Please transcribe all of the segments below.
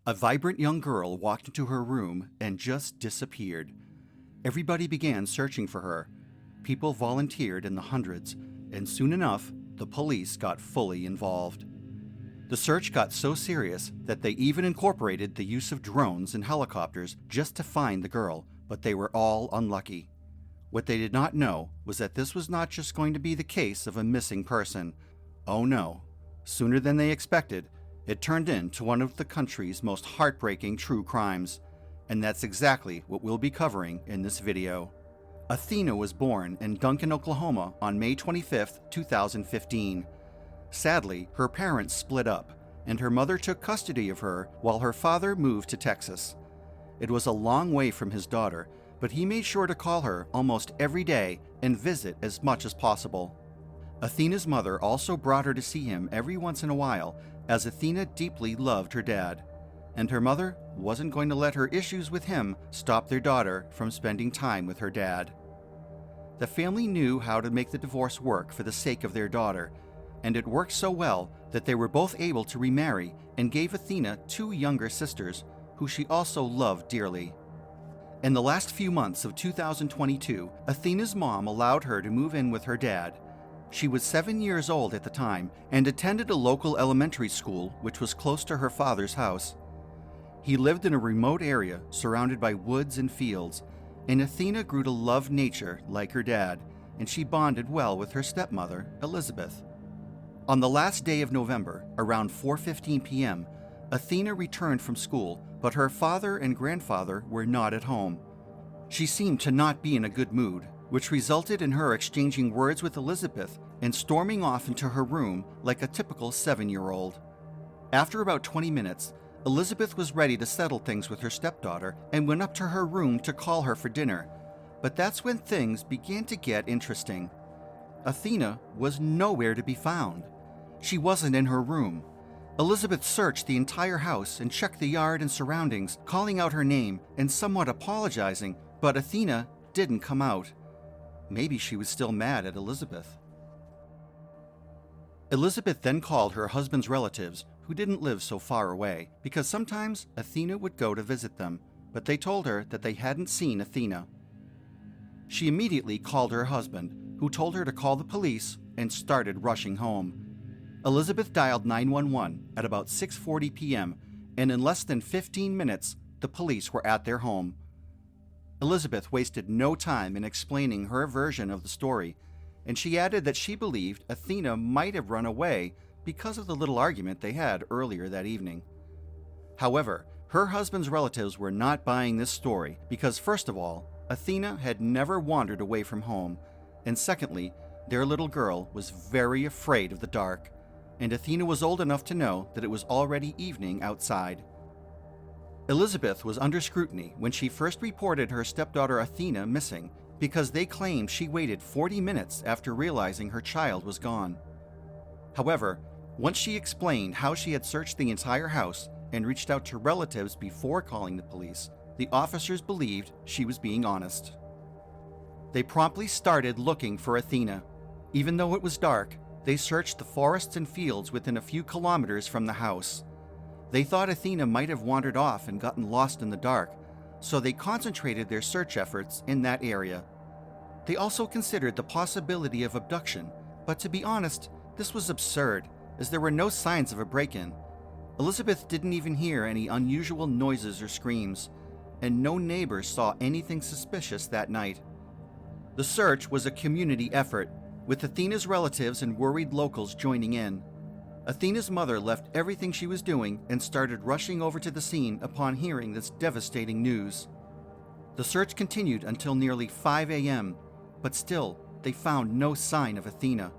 A vibrant young girl walked into her room and just disappeared. Everybody began searching for her. People volunteered in the hundreds, and soon enough, the police got fully involved. The search got so serious that they even incorporated the use of drones and helicopters just to find the girl, but they were all unlucky. What they did not know was that this was not just going to be the case of a missing person. Oh no. Sooner than they expected, it turned into one of the country's most heartbreaking true crimes. And that's exactly what we'll be covering in this video. Athena was born in Duncan, Oklahoma on May 25, 2015. Sadly, her parents split up, and her mother took custody of her while her father moved to Texas. It was a long way from his daughter, but he made sure to call her almost every day and visit as much as possible. Athena's mother also brought her to see him every once in a while, as Athena deeply loved her dad, and her mother wasn't going to let her issues with him stop their daughter from spending time with her dad. The family knew how to make the divorce work for the sake of their daughter, and it worked so well that they were both able to remarry and gave Athena two younger sisters, who she also loved dearly. In the last few months of 2022, Athena's mom allowed her to move in with her dad. She was 7 years old at the time and attended a local elementary school which was close to her father's house. He lived in a remote area surrounded by woods and fields, and Athena grew to love nature like her dad, and she bonded well with her stepmother, Elizabeth. On the last day of November, around 4:15 p.m., Athena returned from school, but her father and grandfather were not at home. She seemed to not be in a good mood, which resulted in her exchanging words with Elizabeth and storming off into her room like a typical 7-year-old. After about 20 minutes, Elizabeth was ready to settle things with her stepdaughter and went up to her room to call her for dinner. But that's when things began to get interesting. Athena was nowhere to be found. She wasn't in her room. Elizabeth searched the entire house and checked the yard and surroundings, calling out her name and somewhat apologizing, but Athena didn't come out. Maybe she was still mad at Elizabeth. Elizabeth then called her husband's relatives, who didn't live so far away, because sometimes Athena would go to visit them, but they told her that they hadn't seen Athena. She immediately called her husband, who told her to call the police and started rushing home. Elizabeth dialed 911 at about 6:40 p.m., and in less than 15 minutes, the police were at their home. Elizabeth wasted no time in explaining her version of the story, and she added that she believed Athena might have run away because of the little argument they had earlier that evening. However, her husband's relatives were not buying this story because, first of all, Athena had never wandered away from home, and secondly, their little girl was very afraid of the dark, and Athena was old enough to know that it was already evening outside. Elizabeth was under scrutiny when she first reported her stepdaughter Athena missing because they claimed she waited 40 minutes after realizing her child was gone. However, once she explained how she had searched the entire house and reached out to relatives before calling the police, the officers believed she was being honest. They promptly started looking for Athena. Even though it was dark, they searched the forests and fields within a few kilometers from the house. They thought Athena might have wandered off and gotten lost in the dark, so they concentrated their search efforts in that area. They also considered the possibility of abduction, but to be honest, this was absurd, as there were no signs of a break-in. Elizabeth didn't even hear any unusual noises or screams, and no neighbors saw anything suspicious that night. The search was a community effort, with Athena's relatives and worried locals joining in. Athena's mother left everything she was doing and started rushing over to the scene upon hearing this devastating news. The search continued until nearly 5 a.m., but still, they found no sign of Athena.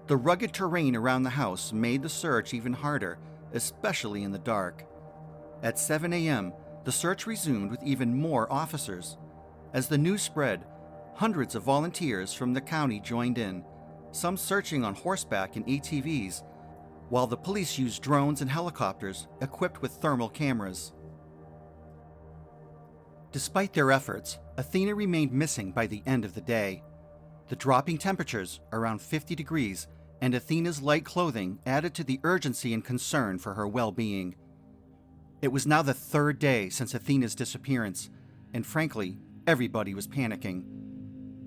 The rugged terrain around the house made the search even harder, especially in the dark. At 7 a.m., the search resumed with even more officers. As the news spread, hundreds of volunteers from the county joined in, some searching on horseback and ATVs, while the police used drones and helicopters equipped with thermal cameras. Despite their efforts, Athena remained missing by the end of the day. The dropping temperatures, around 50 degrees, and Athena's light clothing added to the urgency and concern for her well-being. It was now the third day since Athena's disappearance, and frankly, everybody was panicking.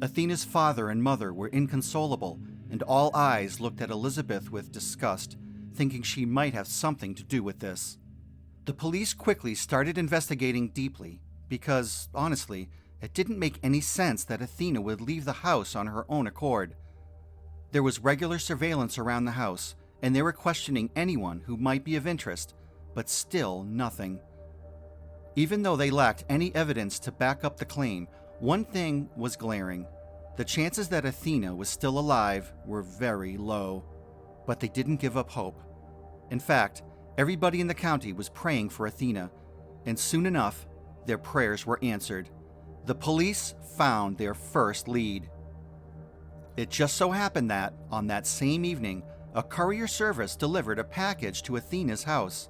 Athena's father and mother were inconsolable, and all eyes looked at Elizabeth with disgust, thinking she might have something to do with this. The police quickly started investigating deeply because, honestly, it didn't make any sense that Athena would leave the house on her own accord. There was regular surveillance around the house, and they were questioning anyone who might be of interest, but still nothing. Even though they lacked any evidence to back up the claim, one thing was glaring. The chances that Athena was still alive were very low, but they didn't give up hope. In fact, everybody in the county was praying for Athena, and soon enough, their prayers were answered. The police found their first lead. It just so happened that, on that same evening, a courier service delivered a package to Athena's house.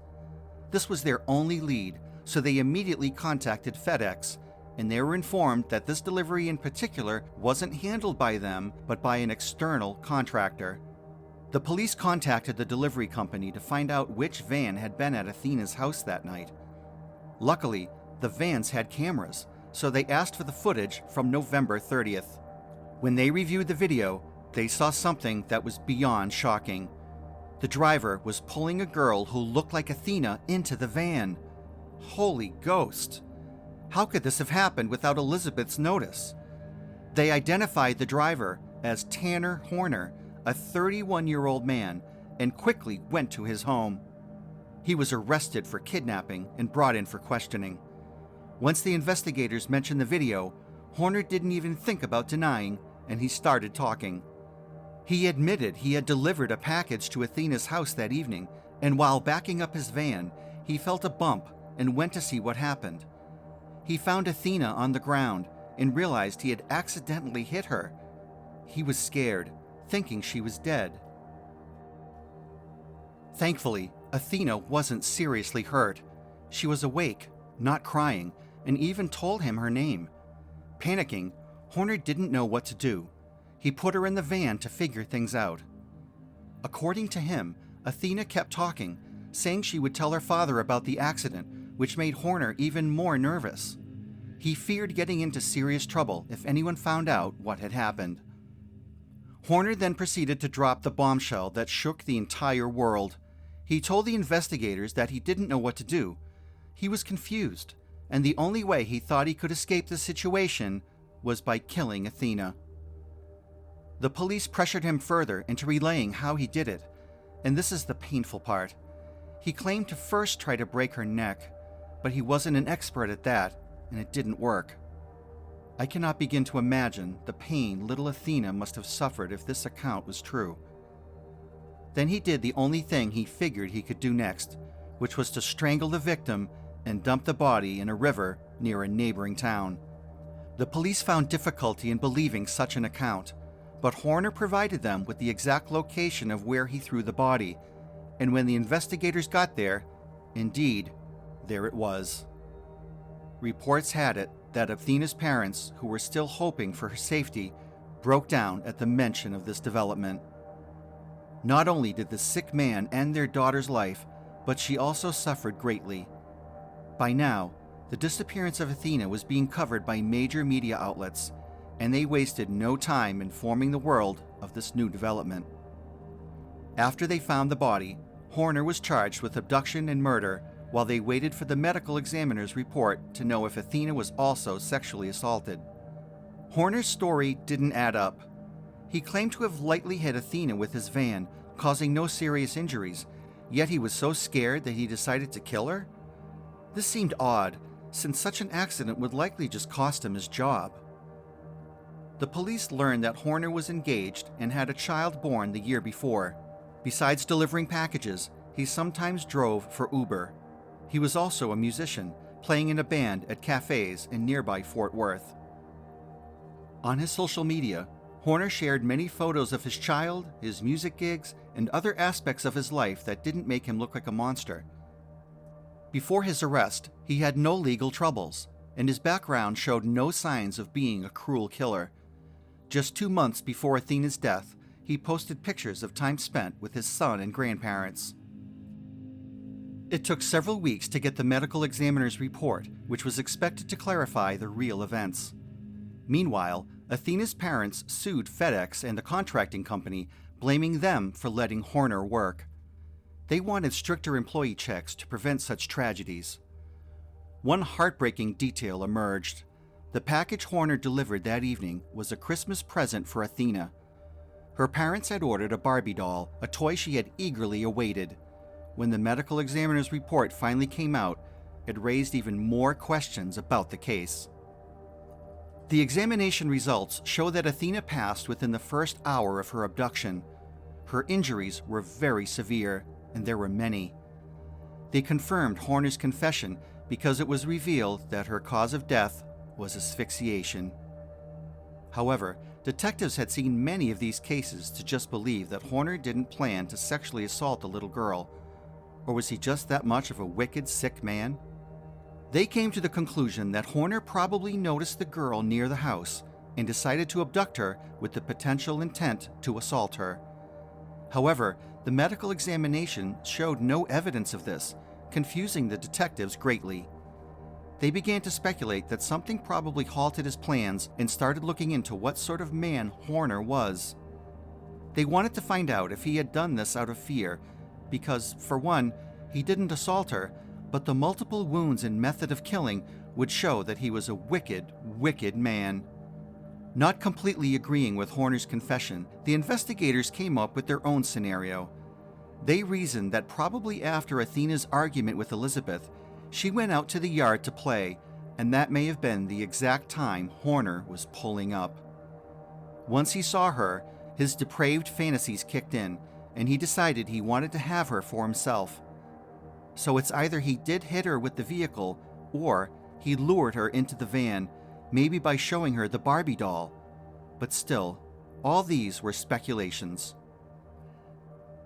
This was their only lead, so they immediately contacted FedEx, and they were informed that this delivery in particular wasn't handled by them, but by an external contractor. The police contacted the delivery company to find out which van had been at Athena's house that night. Luckily, the vans had cameras, so they asked for the footage from November 30th. When they reviewed the video, they saw something that was beyond shocking. The driver was pulling a girl who looked like Athena into the van. Holy ghost! How could this have happened without Elizabeth's notice? They identified the driver as Tanner Horner, a 31-year-old man, and quickly went to his home. He was arrested for kidnapping and brought in for questioning. Once the investigators mentioned the video, Horner didn't even think about denying, and he started talking. He admitted he had delivered a package to Athena's house that evening, and while backing up his van, he felt a bump and went to see what happened. He found Athena on the ground and realized he had accidentally hit her. He was scared, thinking she was dead. Thankfully, Athena wasn't seriously hurt. She was awake, not crying, and even told him her name. Panicking, Horner didn't know what to do. He put her in the van to figure things out. According to him, Athena kept talking, saying she would tell her father about the accident, which made Horner even more nervous. He feared getting into serious trouble if anyone found out what had happened. Horner then proceeded to drop the bombshell that shook the entire world. He told the investigators that he didn't know what to do. He was confused, and the only way he thought he could escape the situation was by killing Athena. The police pressured him further into relaying how he did it, and this is the painful part. He claimed to first try to break her neck, but he wasn't an expert at that, and it didn't work. I cannot begin to imagine the pain little Athena must have suffered if this account was true. Then he did the only thing he figured he could do next, which was to strangle the victim and dump the body in a river near a neighboring town. The police found difficulty in believing such an account, but Horner provided them with the exact location of where he threw the body, and when the investigators got there, indeed, there it was. Reports had it that Athena's parents, who were still hoping for her safety, broke down at the mention of this development. Not only did the sick man end their daughter's life, but she also suffered greatly. By now, the disappearance of Athena was being covered by major media outlets, and they wasted no time informing the world of this new development. After they found the body, Horner was charged with abduction and murder while they waited for the medical examiner's report to know if Athena was also sexually assaulted. Horner's story didn't add up. He claimed to have lightly hit Athena with his van, causing no serious injuries, yet he was so scared that he decided to kill her? This seemed odd, since such an accident would likely just cost him his job. The police learned that Horner was engaged and had a child born the year before. Besides delivering packages, he sometimes drove for Uber. He was also a musician, playing in a band at cafes in nearby Fort Worth. On his social media, Horner shared many photos of his child, his music gigs, and other aspects of his life that didn't make him look like a monster. Before his arrest, he had no legal troubles, and his background showed no signs of being a cruel killer. Just 2 months before Athena's death, he posted pictures of time spent with his son and grandparents. It took several weeks to get the medical examiner's report, which was expected to clarify the real events. Meanwhile, Athena's parents sued FedEx and the contracting company, blaming them for letting Horner work. They wanted stricter employee checks to prevent such tragedies. One heartbreaking detail emerged. The package Horner delivered that evening was a Christmas present for Athena. Her parents had ordered a Barbie doll, a toy she had eagerly awaited. When the medical examiner's report finally came out, it raised even more questions about the case. The examination results show that Athena passed within the first hour of her abduction. Her injuries were very severe, and there were many. They confirmed Horner's confession because it was revealed that her cause of death was asphyxiation. However, detectives had seen many of these cases to just believe that Horner didn't plan to sexually assault a little girl. Or was he just that much of a wicked, sick man? They came to the conclusion that Horner probably noticed the girl near the house and decided to abduct her with the potential intent to assault her. However, the medical examination showed no evidence of this, confusing the detectives greatly. They began to speculate that something probably halted his plans and started looking into what sort of man Horner was. They wanted to find out if he had done this out of fear, because, for one, he didn't assault her, but the multiple wounds and method of killing would show that he was a wicked, wicked man. Not completely agreeing with Horner's confession, the investigators came up with their own scenario. They reasoned that probably after Athena's argument with Elizabeth, she went out to the yard to play, and that may have been the exact time Horner was pulling up. Once he saw her, his depraved fantasies kicked in, and he decided he wanted to have her for himself. So it's either he did hit her with the vehicle, or he lured her into the van, maybe by showing her the Barbie doll. But still, all these were speculations.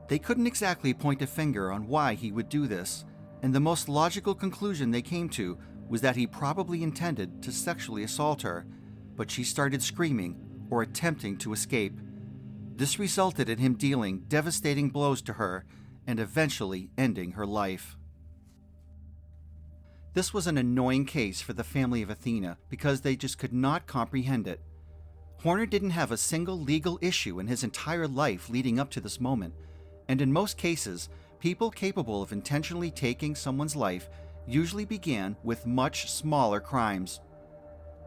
They couldn't exactly point a finger on why he would do this, and the most logical conclusion they came to was that he probably intended to sexually assault her, but she started screaming or attempting to escape. This resulted in him dealing devastating blows to her and eventually ending her life. This was an annoying case for the family of Athena because they just could not comprehend it. Horner didn't have a single legal issue in his entire life leading up to this moment, and in most cases, people capable of intentionally taking someone's life usually began with much smaller crimes.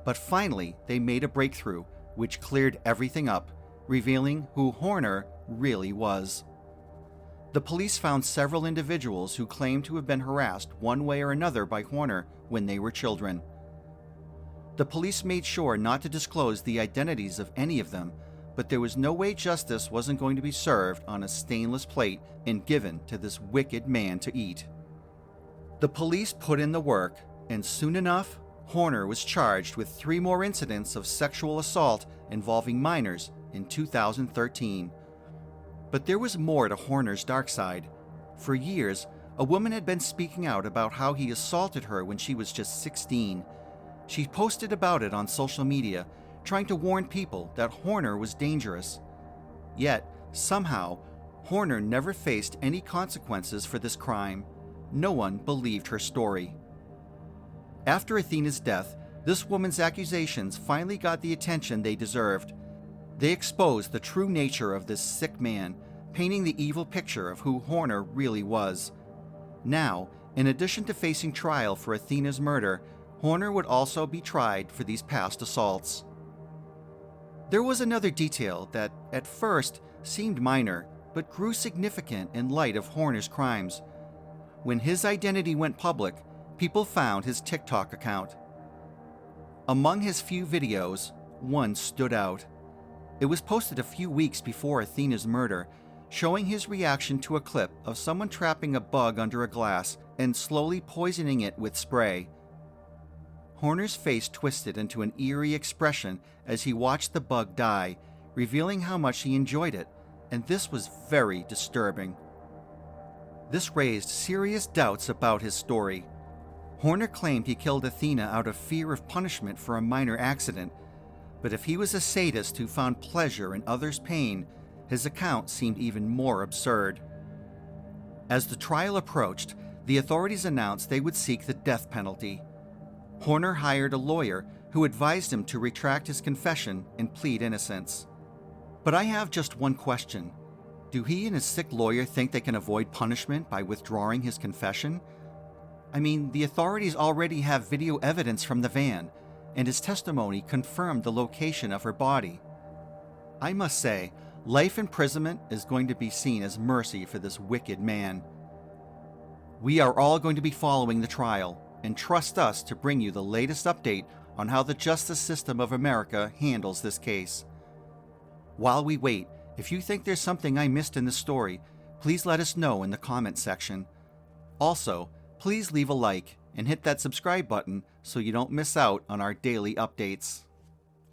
But finally, they made a breakthrough, which cleared everything up, revealing who Horner really was. The police found several individuals who claimed to have been harassed one way or another by Horner when they were children. The police made sure not to disclose the identities of any of them, but there was no way justice wasn't going to be served on a stainless plate and given to this wicked man to eat. The police put in the work, and soon enough, Horner was charged with 3 more incidents of sexual assault involving minors in 2013. But there was more to Horner's dark side. For years, a woman had been speaking out about how he assaulted her when she was just 16. She posted about it on social media, trying to warn people that Horner was dangerous. Yet, somehow, Horner never faced any consequences for this crime. No one believed her story. After Athena's death, this woman's accusations finally got the attention they deserved. They exposed the true nature of this sick man, painting the evil picture of who Horner really was. Now, in addition to facing trial for Athena's murder, Horner would also be tried for these past assaults. There was another detail that, at first, seemed minor, but grew significant in light of Horner's crimes. When his identity went public, people found his TikTok account. Among his few videos, one stood out. It was posted a few weeks before Athena's murder, showing his reaction to a clip of someone trapping a bug under a glass and slowly poisoning it with spray. Horner's face twisted into an eerie expression as he watched the bug die, revealing how much he enjoyed it, and this was very disturbing. This raised serious doubts about his story. Horner claimed he killed Athena out of fear of punishment for a minor accident, but if he was a sadist who found pleasure in others' pain, his account seemed even more absurd. As the trial approached, the authorities announced they would seek the death penalty. Horner hired a lawyer who advised him to retract his confession and plead innocence. But I have just one question. Do he and his sick lawyer think they can avoid punishment by withdrawing his confession? I mean, the authorities already have video evidence from the van, and his testimony confirmed the location of her body. I must say, life imprisonment is going to be seen as mercy for this wicked man. We are all going to be following the trial, and trust us to bring you the latest update on how the justice system of America handles this case. While we wait, if you think there's something I missed in the story, please let us know in the comment section. Also, please leave a like and hit that subscribe button so you don't miss out on our daily updates.